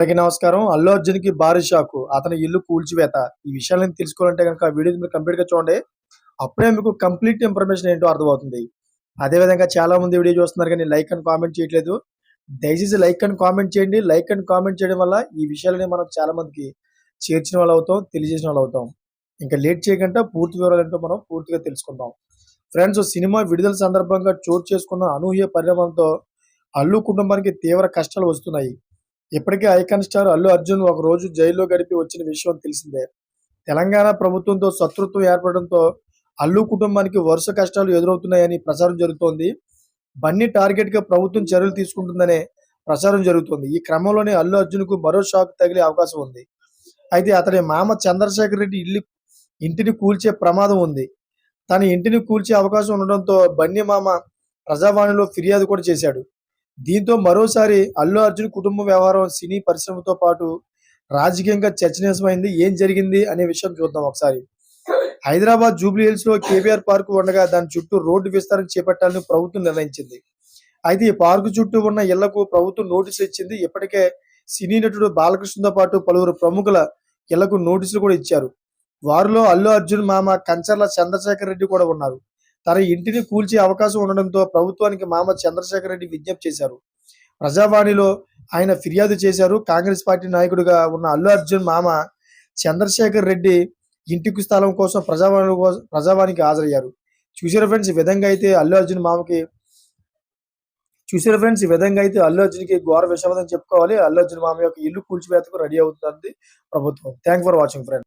అందరికీ నమస్కారం. అల్లు అర్జున్‌కి భారీ షాకు. అతని ఇల్లు కూల్చివేత. ఈ విషయాలను తెలుసుకోవాలంటే గనుక వీడియోని మీరు కంప్లీట్‌గా చూడండి. అప్పుడే మీకు కంప్లీట్ ఇన్ఫర్మేషన్ ఏంటో అర్థమవుతుంది. అదే విధంగా చాలామంది వీడియో చూస్తున్నారు కానీ లైక్ అండ్ కామెంట్ చేయట్లేదు. దయచేసి లైక్ అండ్ కామెంట్ చేయండి. లైక్ అండ్ కామెంట్ చేయడం వల్ల ఈ విషయాలని మనం చాలా మందికి చేర్చిన వాళ్ళవుతాం, తెలియజేసిన వాళ్ళవుతాం. ఇంకా లేట్ చేయకుండా పూర్తి వివరాలేంటో మనం పూర్తిగా తెలుసుకుందాం. ఫ్రెండ్స్, సినిమా విడుదల సందర్భంగా చోటు చేసుకున్న అనూహ్య పరిణామంతో అల్లు కుటుంబానికి తీవ్ర కష్టాలు వస్తున్నాయి. ఇప్పటికే ఐకాన్ స్టార్ అల్లు అర్జున్ ఒక రోజు జైల్లో గడిపి వచ్చిన విషయం తెలిసిందే. తెలంగాణ ప్రభుత్వంతో శత్రుత్వం ఏర్పడడంతో అల్లు కుటుంబానికి వరుస కష్టాలు ఎదురవుతున్నాయని ప్రచారం జరుగుతోంది. బన్నీ టార్గెట్ గా ప్రభుత్వం చర్యలు తీసుకుంటుందనే ప్రచారం జరుగుతోంది. ఈ క్రమంలోనే అల్లు అర్జున్ కు మరో షాక్ తగిలే అవకాశం ఉంది. అయితే అతని మామ చంద్రశేఖర్ రెడ్డి ఇంటిని కూల్చే ప్రమాదం ఉంది. తన ఇంటిని కూల్చే అవకాశం ఉండడంతో బన్నీ మామ ప్రజావాణిలో ఫిర్యాదు కూడా చేశాడు. దీంతో మరోసారి అల్లు అర్జున్ కుటుంబ వ్యవహారం సినీ పరిశ్రమతో పాటు రాజకీయంగా చర్చనీయాంశమైంది. ఏం జరిగింది అనే విషయం చూద్దాం ఒకసారి. హైదరాబాద్ జూబ్లీ హిల్స్ లో కేబీఆర్ పార్క్ ఉండగా దాని చుట్టూ రోడ్డు విస్తరణ చేపట్టాలని ప్రభుత్వం నిర్ణయించింది. అయితే ఈ పార్కు చుట్టూ ఉన్న ఇళ్లకు ప్రభుత్వం నోటీసులు ఇచ్చింది. ఇప్పటికే సినీ నటుడు బాలకృష్ణతో పాటు పలువురు ప్రముఖుల ఇళ్లకు నోటీసులు కూడా ఇచ్చారు. వారిలో అల్లు అర్జున్ మామ కంచర్ల చంద్రశేఖర్ రెడ్డి కూడా ఉన్నారు. తన ఇంటిని కూల్చే అవకాశం ఉండడంతో ప్రభుత్వానికి మామ చంద్రశేఖర్ రెడ్డి విజ్ఞప్తి చేశారు. ప్రజావాణిలో ఆయన ఫిర్యాదు చేశారు. కాంగ్రెస్ పార్టీ నాయకుడిగా ఉన్న అల్లు అర్జున్ మామ చంద్రశేఖర్ రెడ్డి ఇంటికి స్థలం కోసం ప్రజావాణికి హాజరయ్యారు. చూసారా ఫ్రెండ్స్, ఈ విధంగా అయితే అల్లు అర్జున్ మామకి అల్లు అర్జున్కి ఘోర విషాదం చెప్పుకోవాలి. అల్లు అర్జున్ మామ యొక్క ఇల్లు కూల్చివేతకు రెడీ అవుతుంది ప్రభుత్వం. Thank for watching friends.